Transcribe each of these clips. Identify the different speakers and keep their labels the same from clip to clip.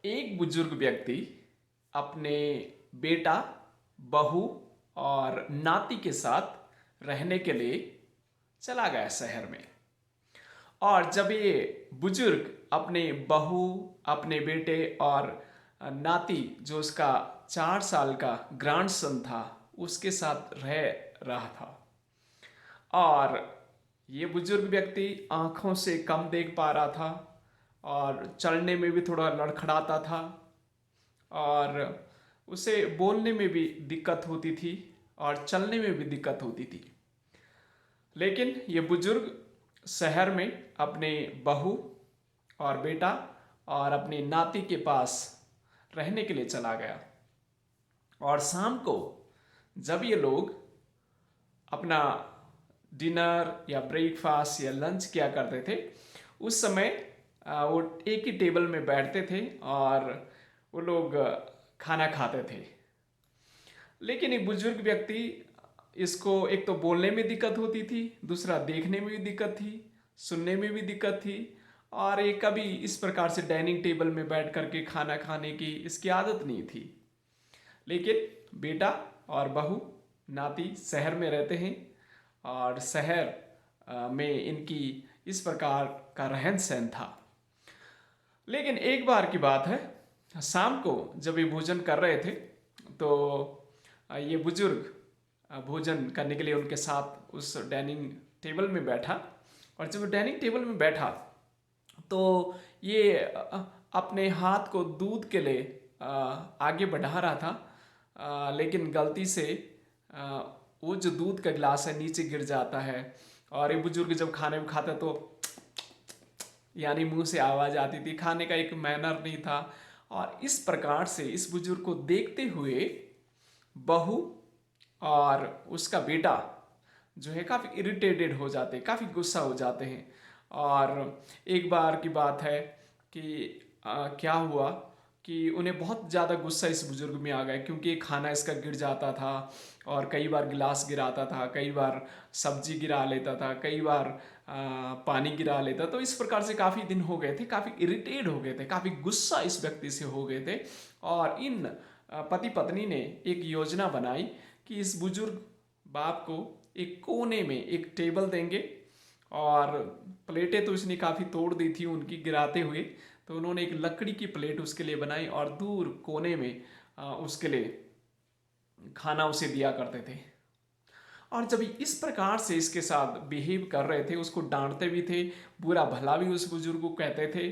Speaker 1: एक बुजुर्ग व्यक्ति अपने बेटा, बहू और नाती के साथ रहने के लिए चला गया शहर में। और जब ये बुजुर्ग अपने बहू, अपने बेटे और नाती जो उसका 4 साल का ग्रैंडसन था उसके साथ रह रहा था। और ये बुजुर्ग व्यक्ति आंखों से कम देख पा रहा था और चलने में भी थोड़ा लड़खड़ाता था और उसे बोलने में भी दिक्कत होती थी और चलने में भी दिक्कत होती थी। लेकिन ये बुजुर्ग शहर में अपने बहू और बेटा और अपनी नाती के पास रहने के लिए चला गया। और शाम को जब ये लोग अपना डिनर या ब्रेकफास्ट या लंच किया करते थे, उस समय वो एक ही टेबल में बैठते थे और वो लोग खाना खाते थे। लेकिन एक बुजुर्ग व्यक्ति, इसको एक तो बोलने में दिक्कत होती थी, दूसरा देखने में भी दिक्कत थी, सुनने में भी दिक्कत थी, और ये कभी इस प्रकार से डाइनिंग टेबल में बैठ करके खाना खाने की इसकी आदत नहीं थी। लेकिन बेटा और बहू, नाती शहर में रहते हैं और शहर में इनकी इस प्रकार का रहन सहन था। लेकिन एक बार की बात है, शाम को जब ये भोजन कर रहे थे तो ये बुजुर्ग भोजन करने के लिए उनके साथ उस डाइनिंग टेबल में बैठा। और जब डाइनिंग टेबल में बैठा तो ये अपने हाथ को दूध के लिए आगे बढ़ा रहा था, लेकिन गलती से वो जो दूध का गिलास है नीचे गिर जाता है। और ये बुजुर्ग जब खाने में खाता तो यानी मुंह से आवाज़ आती थी, खाने का एक मैनर नहीं था। और इस प्रकार से इस बुजुर्ग को देखते हुए बहू और उसका बेटा जो है काफ़ी इरिटेटेड हो जाते हैं, काफ़ी गुस्सा हो जाते हैं। और एक बार की बात है कि क्या हुआ कि उन्हें बहुत ज़्यादा गुस्सा इस बुजुर्ग में आ गया, क्योंकि खाना इसका गिर जाता था और कई बार गिलास गिराता था, कई बार सब्जी गिरा लेता था, कई बार पानी गिरा लेता। तो इस प्रकार से काफ़ी दिन हो गए थे, काफ़ी इरिटेट हो गए थे, काफ़ी गुस्सा इस व्यक्ति से हो गए थे। और इन पति पत्नी ने एक योजना बनाई कि इस बुजुर्ग बाप को एक कोने में एक टेबल देंगे। और प्लेटें तो इसने काफ़ी तोड़ दी थी उनकी गिराते हुए, तो उन्होंने एक लकड़ी की प्लेट उसके लिए बनाई और दूर कोने में उसके लिए खाना उसे दिया करते थे। और जब इस प्रकार से इसके साथ बिहेव कर रहे थे, उसको डांटते भी थे, बुरा भला भी उस बुजुर्ग को कहते थे,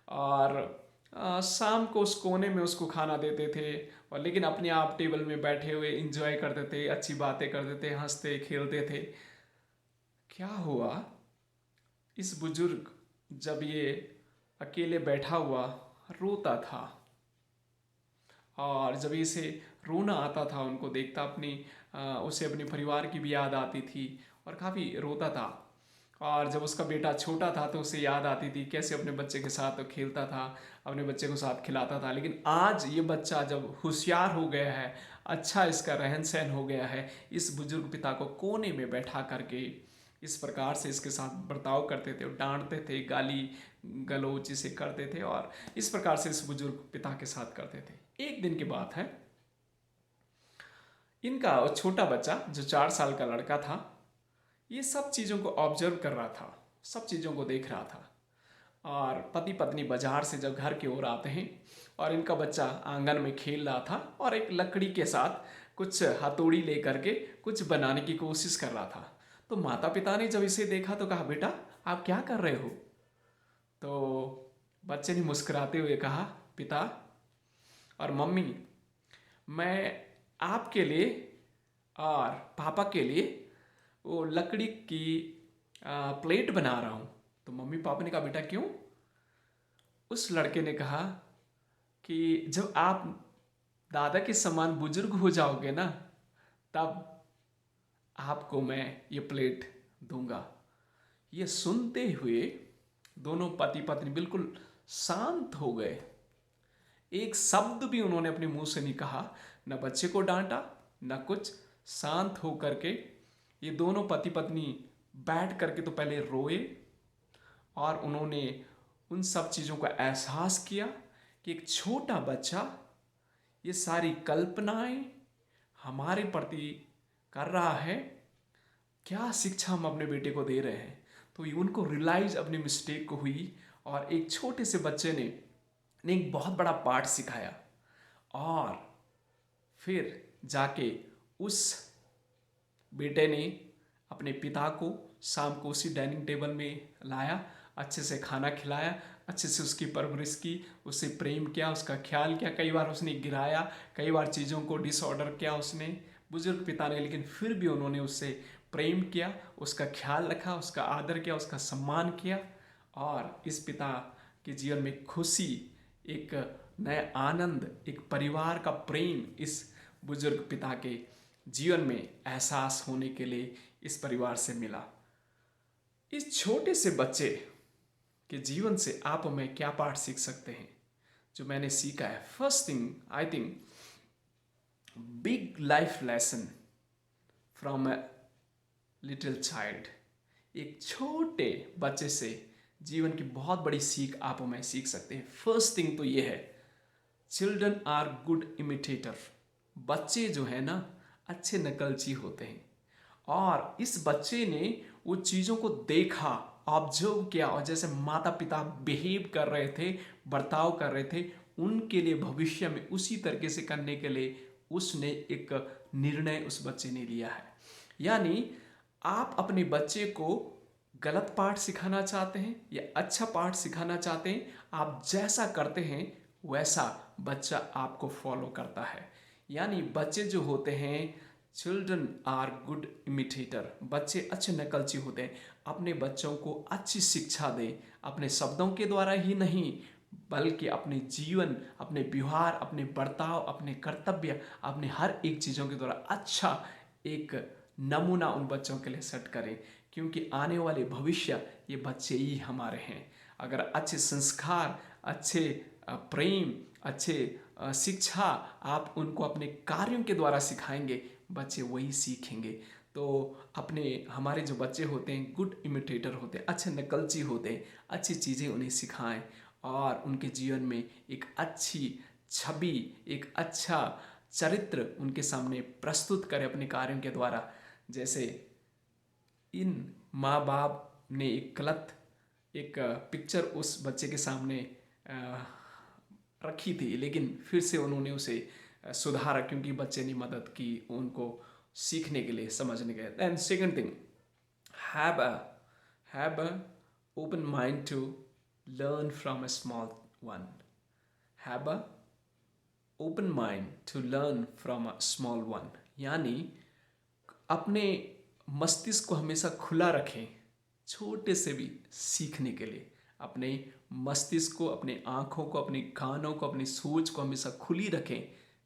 Speaker 1: और शाम को उस कोने में उसको खाना देते थे। और लेकिन अपने आप टेबल में बैठे हुए इंजॉय करते थे, अच्छी बातें करते थे, हंसते खेलते थे। क्या हुआ, इस बुजुर्ग जब ये अकेले बैठा हुआ रोता था, और जब इसे रोना आता था, उनको देखता उसे अपने परिवार की भी याद आती थी और काफ़ी रोता था। और जब उसका बेटा छोटा था तो उसे याद आती थी कैसे अपने बच्चे के साथ खेलता था, अपने बच्चे को साथ खिलाता था। लेकिन आज ये बच्चा जब होशियार हो गया है, अच्छा इसका रहन सहन हो गया है, इस बुजुर्ग पिता को कोने में बैठा करके इस प्रकार से इसके साथ बर्ताव करते थे, डांटते थे, गाली गलौज इसे करते थे, और इस प्रकार से इस बुजुर्ग पिता के साथ करते थे। एक दिन की बात है, इनका छोटा बच्चा जो 4 साल का लड़का था, ये सब चीज़ों को ऑब्जर्व कर रहा था, सब चीज़ों को देख रहा था। और पति पत्नी बाजार से जब घर की ओर आते हैं और इनका बच्चा आंगन में खेल रहा था और एक लकड़ी के साथ कुछ हथौड़ी लेकर के कुछ बनाने की कोशिश कर रहा था। तो माता पिता ने जब इसे देखा तो कहा, बेटा आप क्या कर रहे हो? तो बच्चे ने मुस्कुराते हुए कहा, पिता और मम्मी, मैं आपके लिए और पापा के लिए वो लकड़ी की प्लेट बना रहा हूँ। तो मम्मी पापा ने कहा, बेटा क्यों? उस लड़के ने कहा कि जब आप दादा के समान बुजुर्ग हो जाओगे ना, तब आपको मैं ये प्लेट दूंगा। ये सुनते हुए दोनों पति पत्नी बिल्कुल शांत हो गए। एक शब्द भी उन्होंने अपने मुंह से नहीं कहा, न बच्चे को डांटा न कुछ। शांत हो करके ये दोनों पति पत्नी बैठ करके तो पहले रोए, और उन्होंने उन सब चीज़ों का एहसास किया कि एक छोटा बच्चा ये सारी कल्पनाएं हमारे प्रति कर रहा है, क्या शिक्षा हम अपने बेटे को दे रहे हैं। तो ये उनको रियलाइज अपनी मिस्टेक को हुई और एक छोटे से बच्चे ने एक बहुत बड़ा पाठ सिखाया और फिर जाके उस बेटे ने अपने पिता को शाम को उसी डाइनिंग टेबल में लाया, अच्छे से खाना खिलाया, अच्छे से उसकी परवरिश की, उससे प्रेम किया, उसका ख्याल किया। कई बार उसने गिराया, कई बार चीज़ों को डिसऑर्डर किया उसने, बुजुर्ग पिता ने, लेकिन फिर भी उन्होंने उससे प्रेम किया, उसका ख्याल रखा, उसका आदर किया, उसका सम्मान किया। और इस पिता के जीवन में खुशी, एक नया आनंद, एक परिवार का प्रेम इस बुजुर्ग पिता के जीवन में एहसास होने के लिए इस परिवार से मिला। इस छोटे से बच्चे के जीवन से आप और मैं क्या पाठ सीख सकते हैं, जो मैंने सीखा है। First thing I think big life lesson from a little child. एक छोटे बच्चे से जीवन की बहुत बड़ी सीख आप और मैं सीख सकते हैं। फर्स्ट थिंग तो ये है, चिल्ड्रन आर गुड इमिटेटर। बच्चे जो है ना अच्छे नकलची होते हैं। और इस बच्चे ने वो चीज़ों को देखा, ऑब्जर्व किया, और जैसे माता पिता बिहेव कर रहे थे, बर्ताव कर रहे थे, उनके लिए भविष्य में उसी तरीके से करने के लिए उसने एक निर्णय उस बच्चे ने लिया है। यानी आप अपने बच्चे को गलत पाठ सिखाना चाहते हैं या अच्छा पाठ सिखाना चाहते हैं, आप जैसा करते हैं वैसा बच्चा आपको फॉलो करता है। यानी बच्चे जो होते हैं, चिल्ड्रन आर गुड इमिटेटर, बच्चे अच्छे नकलची होते हैं। अपने बच्चों को अच्छी शिक्षा दें, अपने शब्दों के द्वारा ही नहीं बल्कि अपने जीवन, अपने व्यवहार, अपने बर्ताव, अपने कर्तव्य, अपने हर एक चीज़ों के द्वारा अच्छा एक नमूना उन बच्चों के लिए सेट करें, क्योंकि आने वाले भविष्य ये बच्चे ही हमारे हैं। अगर अच्छे संस्कार, अच्छे प्रेम, अच्छे शिक्षा आप उनको अपने कार्यों के द्वारा सिखाएंगे, बच्चे वही सीखेंगे। तो अपने हमारे जो बच्चे होते हैं गुड इमिटेटर होते हैं, अच्छे नकलची होते हैं, अच्छी चीज़ें उन्हें सिखाएं और उनके जीवन में एक अच्छी छवि, एक अच्छा चरित्र उनके सामने प्रस्तुत करें अपने कार्यों के द्वारा। जैसे इन माँ बाप ने एक गलत एक पिक्चर उस बच्चे के सामने रखी थी, लेकिन फिर से उन्होंने उसे सुधारा क्योंकि बच्चे ने मदद की उनको सीखने के लिए, समझने के लिए। And second thing, have a open mind to learn from a small one. Have a open mind to learn from a small one. यानी अपने मस्तिष्क को हमेशा खुला रखें छोटे से भी सीखने के लिए। अपने मस्तिष्क को, अपने आँखों को, अपने कानों को, अपनी सोच को हमेशा खुली रखें।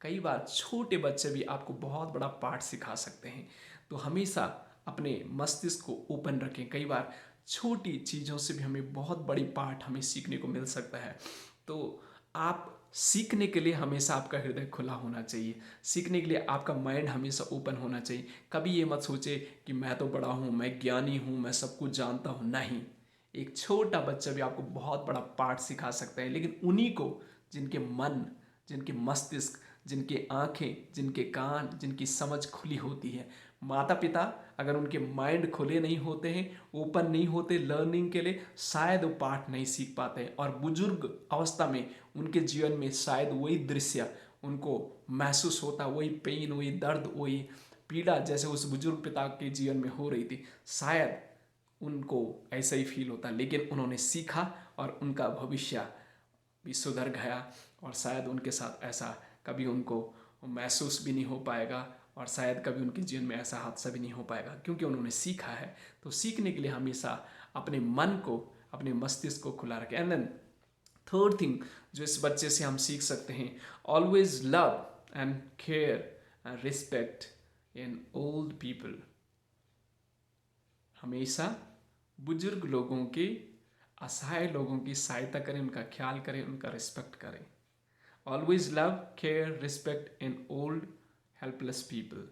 Speaker 1: कई बार छोटे बच्चे भी आपको बहुत बड़ा पाठ सिखा सकते हैं, तो हमेशा अपने मस्तिष्क को ओपन रखें। कई बार छोटी चीज़ों से भी हमें बहुत बड़ी पाठ हमें सीखने को मिल सकता है। तो आप सीखने के लिए हमेशा आपका हृदय खुला होना चाहिए, सीखने के लिए आपका माइंड हमेशा ओपन होना चाहिए। कभी ये मत सोचे कि मैं तो बड़ा हूँ, मैं ज्ञानी हूँ, मैं सब कुछ जानता हूँ। नहीं, एक छोटा बच्चा भी आपको बहुत बड़ा पाठ सिखा सकता है, लेकिन उन्हीं को जिनके मन, जिनके मस्तिष्क, जिनके आँखें, जिनके कान, जिनकी समझ खुली होती है। माता पिता अगर उनके माइंड खुले नहीं होते हैं, ओपन नहीं होते लर्निंग के लिए, शायद वो पाठ नहीं सीख पाते। और बुजुर्ग अवस्था में उनके जीवन में शायद वही दृश्य उनको महसूस होता, वही पेन, वही दर्द, वही पीड़ा जैसे उस बुजुर्ग पिता के जीवन में हो रही थी, शायद उनको ऐसा ही फील होता। लेकिन उन्होंने सीखा और उनका भविष्य भी सुधर गया, और शायद उनके साथ ऐसा कभी उनको महसूस भी नहीं हो पाएगा, और शायद कभी उनके जीवन में ऐसा हादसा भी नहीं हो पाएगा, क्योंकि उन्होंने सीखा है। तो सीखने के लिए हमेशा अपने मन को, अपने मस्तिष्क को खुला रखें। एंड देन थर्ड थिंग जो इस बच्चे से हम सीख सकते हैं, always love and care and respect in old people. हमेशा बुजुर्ग लोगों के, असहाय लोगों की सहायता करें, उनका ख्याल करें, उनका रिस्पेक्ट करें। Always love care respect in old helpless people.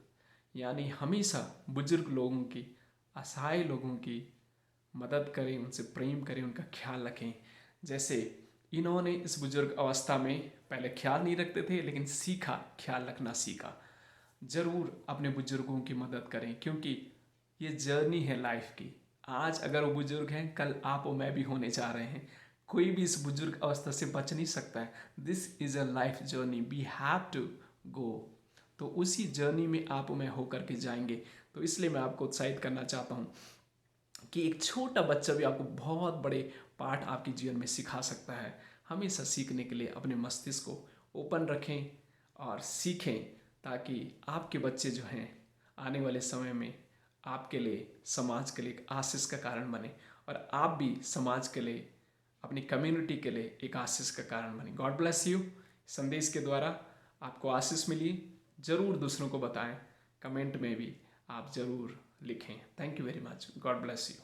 Speaker 1: यानी हमेशा बुजुर्ग लोगों की, असहाय लोगों की मदद करें, उनसे प्रेम करें, उनका ख्याल रखें। जैसे इन्होंने इस बुजुर्ग अवस्था में पहले ख्याल नहीं रखते थे, लेकिन सीखा, ख्याल रखना सीखा। ज़रूर अपने बुजुर्गों की मदद करें, क्योंकि ये जर्नी है लाइफ की। आज अगर वो बुजुर्ग हैं, कल आप और मैं भी होने जा रहे हैं। कोई भी इस बुजुर्ग अवस्था से बच नहीं सकता है। This is a life journey, we have to go. तो उसी जर्नी में आप और मैं होकर के जाएंगे। तो इसलिए मैं आपको उत्साहित करना चाहता हूँ कि एक छोटा बच्चा भी आपको बहुत बड़े पाठ आपके जीवन में सिखा सकता है। हमेशा सीखने के लिए अपने मस्तिष्क को ओपन रखें और सीखें, ताकि आपके बच्चे जो हैं आने वाले समय में आपके लिए, समाज के लिए एक आशीष का कारण बने, और आप भी समाज के लिए, अपनी कम्युनिटी के लिए एक आशीष का कारण बने। God bless you. संदेश के द्वारा आपको आशीष मिली, ज़रूर दूसरों को बताएं। कमेंट में भी आप ज़रूर लिखें। Thank you very much. God bless you.